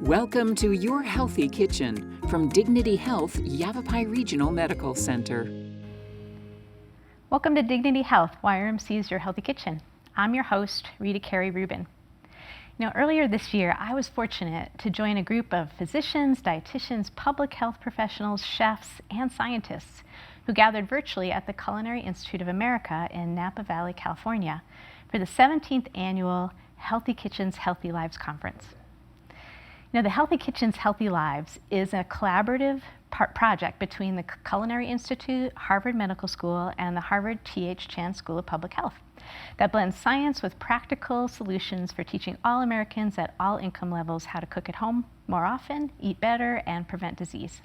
Welcome to Your Healthy Kitchen from Dignity Health Yavapai Regional Medical Center. Welcome to Dignity Health, YRMC's Your Healthy Kitchen. I'm your host, Rita Carey Rubin. Earlier this year, I was fortunate to join a group of physicians, dietitians, public health professionals, chefs, and scientists who gathered virtually at the Culinary Institute of America in Napa Valley, California, for the 17th annual Healthy Kitchens, Healthy Lives Conference. The Healthy Kitchens, Healthy Lives is a collaborative project between the Culinary Institute, Harvard Medical School, and the Harvard T.H. Chan School of Public Health that blends science with practical solutions for teaching all Americans at all income levels how to cook at home more often, eat better, and prevent disease.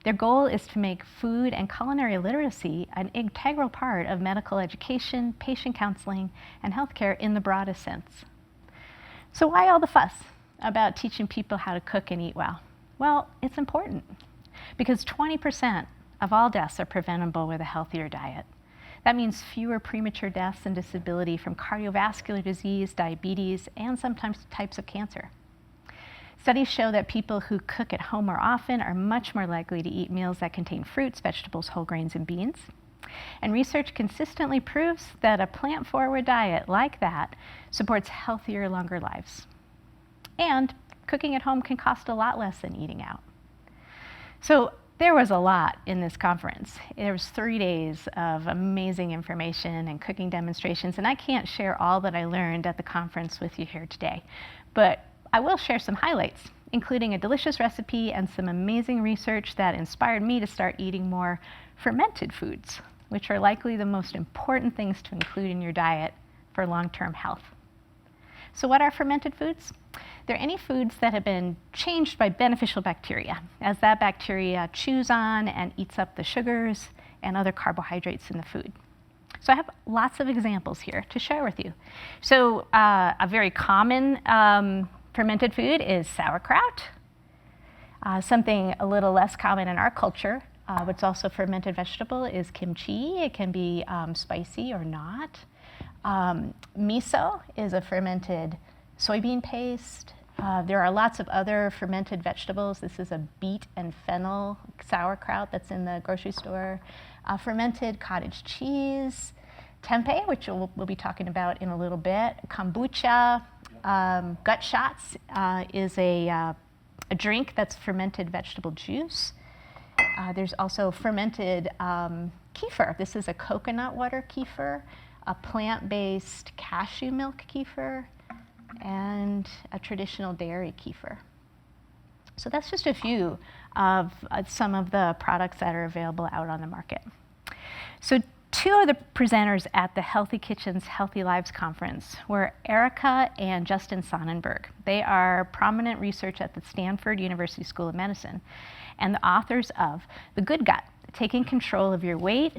Their goal is to make food and culinary literacy an integral part of medical education, patient counseling, and healthcare in the broadest sense. So why all the fuss about teaching people how to cook and eat well? Well, it's important because 20% of all deaths are preventable with a healthier diet. That means fewer premature deaths and disability from cardiovascular disease, diabetes, and sometimes types of cancer. Studies show that people who cook at home more often are much more likely to eat meals that contain fruits, vegetables, whole grains, and beans. And research consistently proves that a plant-forward diet like that supports healthier, longer lives. And cooking at home can cost a lot less than eating out. So there was a lot in this conference. There was 3 days of amazing information and cooking demonstrations, and I can't share all that I learned at the conference with you here today. But I will share some highlights, including a delicious recipe and some amazing research that inspired me to start eating more fermented foods, which are likely the most important things to include in your diet for long-term health. So what are fermented foods? They're any foods that have been changed by beneficial bacteria, as that bacteria chews on and eats up the sugars and other carbohydrates in the food. So I have lots of examples here to share with you. So a very common fermented food is sauerkraut. Something a little less common in our culture, but it's also a fermented vegetable, is kimchi. It can be spicy or not. Miso is a fermented soybean paste. There are lots of other fermented vegetables. This is a beet and fennel sauerkraut that's in the grocery store. Fermented cottage cheese. Tempeh, which we'll be talking about in a little bit. Kombucha. Gut shots is a drink that's fermented vegetable juice. There's also fermented kefir. This is a coconut water kefir, a plant-based cashew milk kefir, and a traditional dairy kefir. So that's just a few of some of the products that are available out on the market. So two of the presenters at the Healthy Kitchens, Healthy Lives conference were Erica and Justin Sonnenberg. They are prominent research at the Stanford University School of Medicine and the authors of The Good Gut, Taking Control of Your Weight,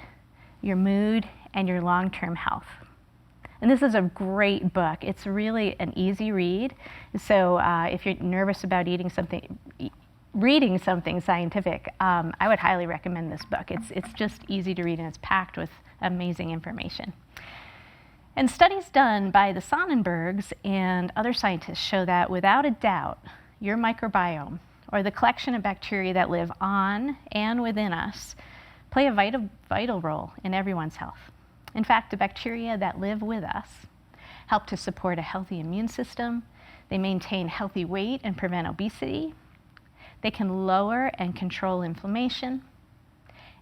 Your Mood, and Your Long-Term Health. And this is a great book. It's really an easy read. So if you're nervous about reading something scientific, I would highly recommend this book. It's just easy to read and it's packed with amazing information. And studies done by the Sonnenbergs and other scientists show that without a doubt, your microbiome, or the collection of bacteria that live on and within us, play a vital role in everyone's health. In fact, the bacteria that live with us help to support a healthy immune system. They maintain healthy weight and prevent obesity. They can lower and control inflammation,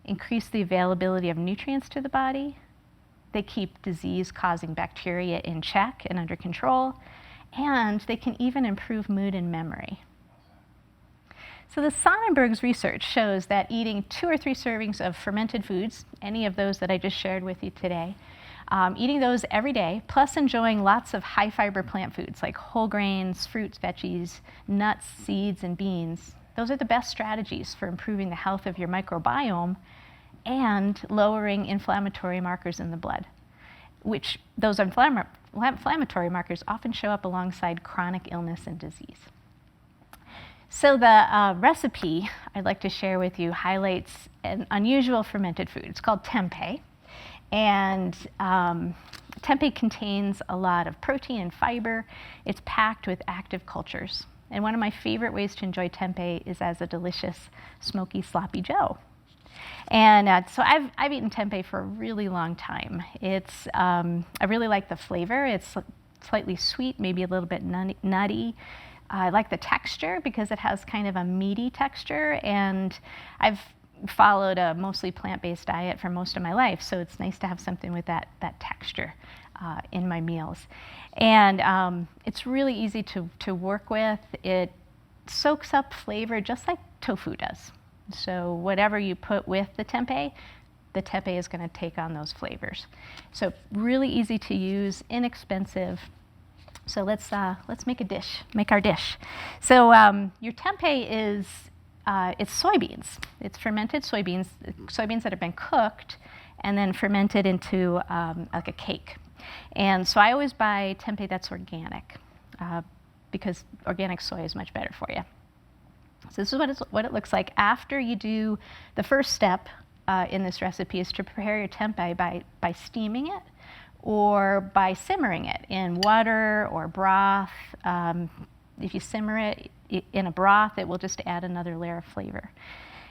increase the availability of nutrients to the body. They keep disease-causing bacteria in check and under control, and they can even improve mood and memory. So the Sonnenberg's research shows that eating 2 or 3 servings of fermented foods, any of those that I just shared with you today, eating those every day, plus enjoying lots of high-fiber plant foods like whole grains, fruits, veggies, nuts, seeds, and beans, those are the best strategies for improving the health of your microbiome and lowering inflammatory markers in the blood, which those inflammatory markers often show up alongside chronic illness and disease. So the recipe I'd like to share with you highlights an unusual fermented food. It's called tempeh, And tempeh contains a lot of protein and fiber. It's packed with active cultures. And one of my favorite ways to enjoy tempeh is as a delicious, smoky, sloppy joe. And so I've eaten tempeh for a really long time. I really like the flavor. It's slightly sweet, maybe a little bit nutty. I like the texture because it has kind of a meaty texture, and I've followed a mostly plant-based diet for most of my life, so it's nice to have something with that texture in my meals. And it's really easy to work with. It soaks up flavor just like tofu does. So whatever you put with the tempeh is going to take on those flavors. So really easy to use, inexpensive. So let's make our dish. So your tempeh is it's soybeans. It's fermented soybeans that have been cooked and then fermented into like a cake. And so I always buy tempeh that's organic because organic soy is much better for you. So this is what it looks like after you do the first step in this recipe is to prepare your tempeh by steaming it or by simmering it in water or broth. If you simmer it in a broth, it will just add another layer of flavor.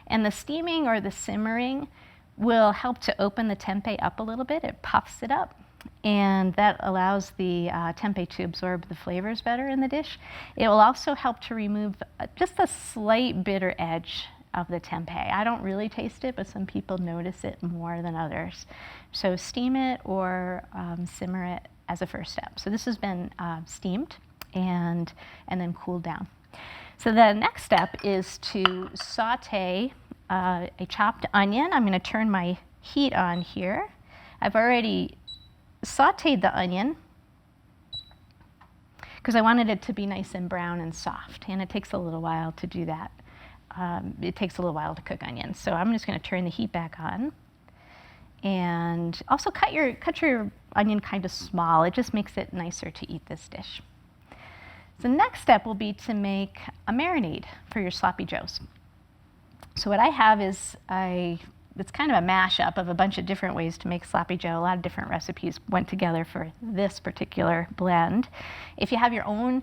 And the steaming or the simmering will help to open the tempeh up a little bit. It puffs it up, and that allows the tempeh to absorb the flavors better in the dish. It will also help to remove just a slight bitter edge of the tempeh. I don't really taste it, but some people notice it more than others. So steam it or simmer it as a first step. So this has been steamed and then cooled down. So the next step is to saute a chopped onion. I'm going to turn my heat on here. I've already sauteed the onion because I wanted it to be nice and brown and soft, and it takes a little while to do that. It takes a little while to cook onions. So I'm just going to turn the heat back on. And also cut your onion kind of small. It just makes it nicer to eat this dish. The next step will be to make a marinade for your sloppy joes. So what I have is it's kind of a mashup of a bunch of different ways to make sloppy joe. A lot of different recipes went together for this particular blend. If you have your own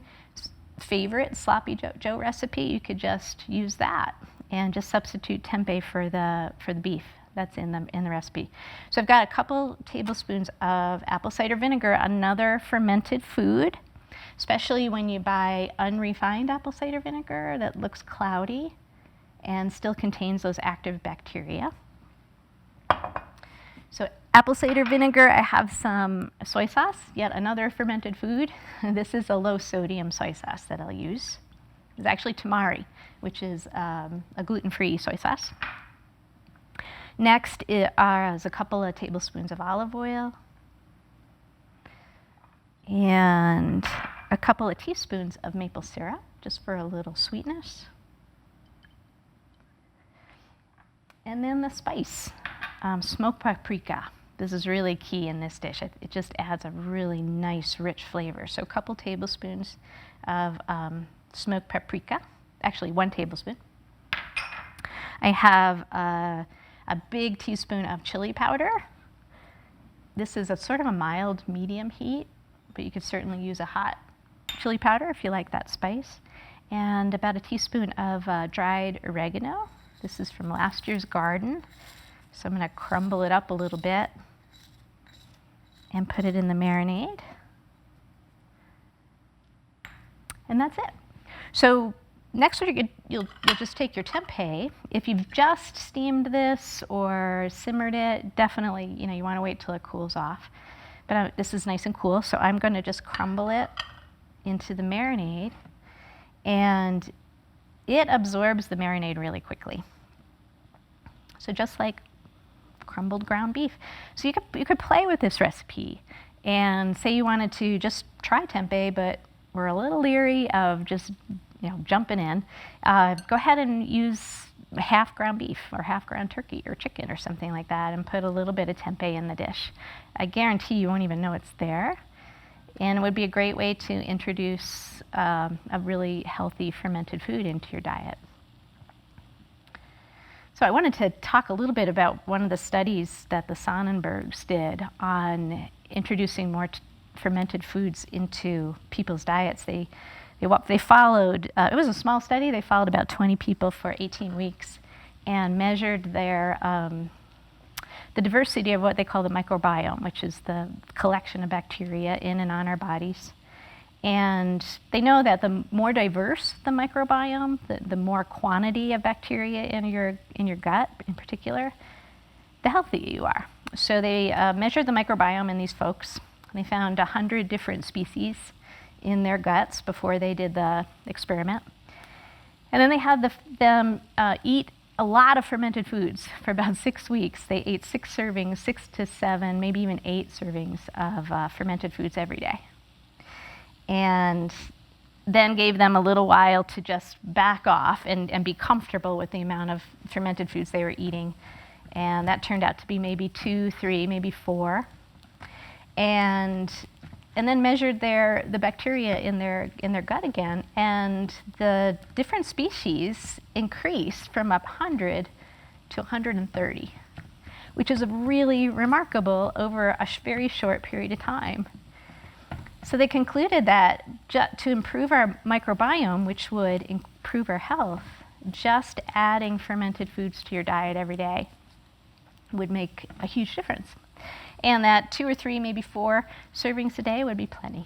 favorite sloppy joe recipe, you could just use that and just substitute tempeh for the beef that's in the recipe. So I've got a couple tablespoons of apple cider vinegar, another fermented food, especially when you buy unrefined apple cider vinegar that looks cloudy and still contains those active bacteria. So apple cider vinegar, I have some soy sauce, yet another fermented food. This is a low sodium soy sauce that I'll use. It's actually tamari, which is a gluten-free soy sauce. Next is a couple of tablespoons of olive oil and a couple of teaspoons of maple syrup, just for a little sweetness. And then the spice, smoked paprika. This is really key in this dish. It just adds a really nice, rich flavor. So a couple tablespoons of smoked paprika, actually 1 tablespoon. I have a big teaspoon of chili powder. This is a sort of a mild medium heat, but you could certainly use a hot chili powder if you like that spice. And about a teaspoon of dried oregano. This is from last year's garden. So I'm going to crumble it up a little bit and put it in the marinade. And that's it. So next you'll just take your tempeh. If you've just steamed this or simmered it, definitely you want to wait till it cools off. But this is nice and cool, so I'm going to just crumble it into the marinade, and it absorbs the marinade really quickly. So just like crumbled ground beef. So you could play with this recipe and say you wanted to just try tempeh, but we're a little leery of just jumping in. Go ahead and use half ground beef or half ground turkey or chicken or something like that, and put a little bit of tempeh in the dish. I guarantee you won't even know it's there. And it would be a great way to introduce a really healthy fermented food into your diet. So I wanted to talk a little bit about one of the studies that the Sonnenbergs did on introducing more fermented foods into people's diets. They followed, it was a small study, they followed about 20 people for 18 weeks and measured their, the diversity of what they call the microbiome, which is the collection of bacteria in and on our bodies. And they know that the more diverse the microbiome, the more quantity of bacteria in your gut in particular, the healthier you are. So they measured the microbiome in these folks. They found 100 different species in their guts before they did the experiment. And then they had them eat a lot of fermented foods for about 6 weeks. They ate 6 servings, 6 to 7, maybe even 8 servings of fermented foods every day. And then gave them a little while to just back off and be comfortable with the amount of fermented foods they were eating. And that turned out to be maybe 2, 3, maybe 4. And then measured the bacteria in their gut again, and the different species increased from 100 to 130, which is really remarkable over a very short period of time. So they concluded that to improve our microbiome, which would improve our health, just adding fermented foods to your diet every day would make a huge difference. And that 2 or 3, maybe 4 servings a day would be plenty.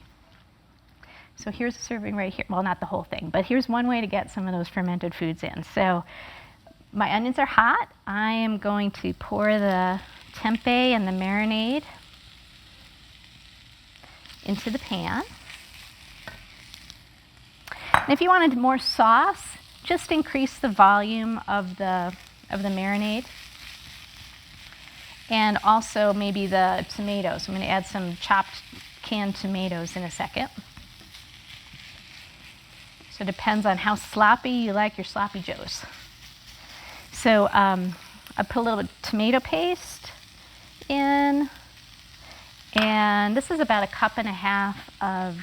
So here's a serving right here. Well, not the whole thing, but here's one way to get some of those fermented foods in. So my onions are hot. I am going to pour the tempeh and the marinade into the pan. And if you wanted more sauce, just increase the volume of the marinade. And also maybe the tomatoes. I'm going to add some chopped canned tomatoes in a second. So it depends on how sloppy you like your sloppy joes. So I put a little bit of tomato paste in. And this is about 1.5 cups of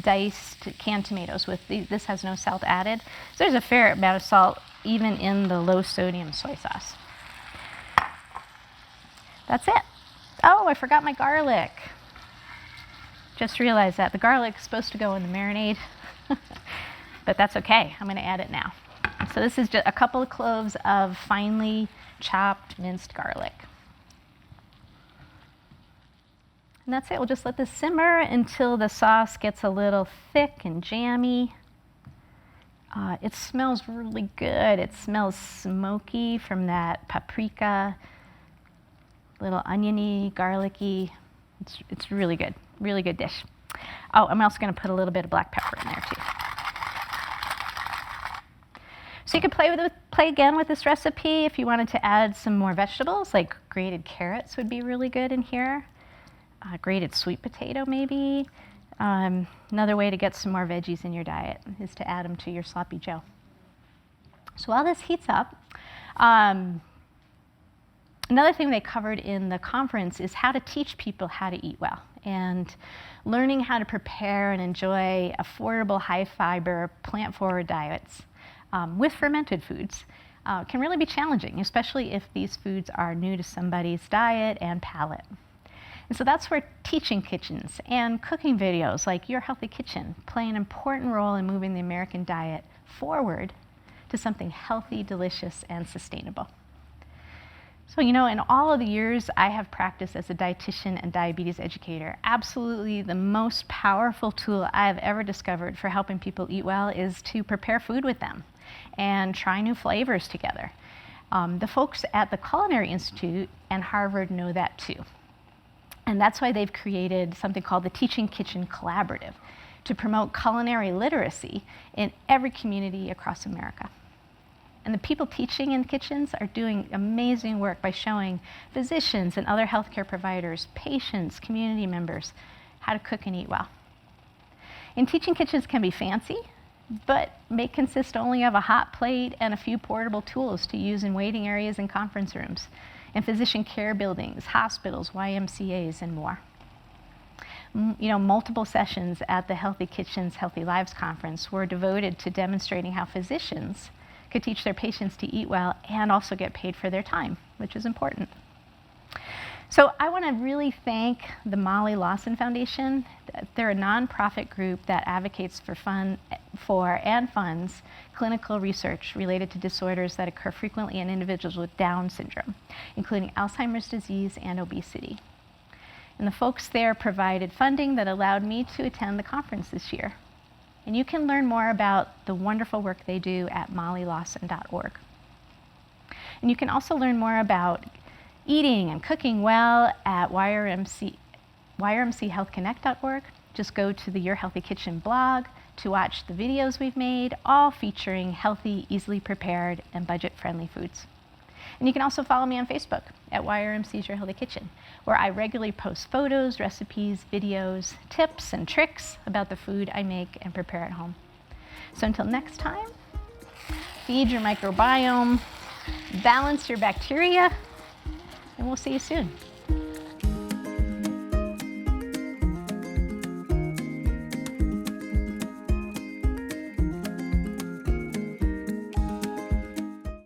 diced canned tomatoes. This has no salt added. So there's a fair amount of salt even in the low sodium soy sauce. That's it. Oh, I forgot my garlic. Just realized that. The garlic is supposed to go in the marinade, but that's okay. I'm going to add it now. So this is just a couple of cloves of finely chopped minced garlic. And that's it. We'll just let this simmer until the sauce gets a little thick and jammy. It smells really good. It smells smoky from that paprika, little oniony, garlicky. It's really good dish. Oh, I'm also going to put a little bit of black pepper in there too. So you could play again with this recipe if you wanted to add some more vegetables, like grated carrots would be really good in here. Grated sweet potato maybe. Another way to get some more veggies in your diet is to add them to your sloppy joe. So while this heats up, another thing they covered in the conference is how to teach people how to eat well. And learning how to prepare and enjoy affordable, high-fiber, plant-forward diets with fermented foods can really be challenging, especially if these foods are new to somebody's diet and palate. And so that's where teaching kitchens and cooking videos like Your Healthy Kitchen play an important role in moving the American diet forward to something healthy, delicious, and sustainable. So, in all of the years I have practiced as a dietitian and diabetes educator, absolutely the most powerful tool I have ever discovered for helping people eat well is to prepare food with them and try new flavors together. The folks at the Culinary Institute and Harvard know that too. And that's why they've created something called the Teaching Kitchen Collaborative to promote culinary literacy in every community across America. And the people teaching in kitchens are doing amazing work by showing physicians and other healthcare providers, patients, community members, how to cook and eat well. And teaching kitchens can be fancy, but may consist only of a hot plate and a few portable tools to use in waiting areas and conference rooms, in physician care buildings, hospitals, YMCAs, and more. Multiple sessions at the Healthy Kitchens, Healthy Lives conference were devoted to demonstrating how physicians could teach their patients to eat well and also get paid for their time, which is important. So I want to really thank the Molly Lawson Foundation. They're a nonprofit group that advocates for and funds clinical research related to disorders that occur frequently in individuals with Down syndrome, including Alzheimer's disease and obesity. And the folks there provided funding that allowed me to attend the conference this year. And you can learn more about the wonderful work they do at mollylawson.org. And you can also learn more about eating and cooking well at yrmchealthconnect.org. Just go to the Your Healthy Kitchen blog to watch the videos we've made, all featuring healthy, easily prepared, and budget-friendly foods. And you can also follow me on Facebook at YRMC's Your Healthy Kitchen, where I regularly post photos, recipes, videos, tips, and tricks about the food I make and prepare at home. So until next time, feed your microbiome, balance your bacteria, and we'll see you soon.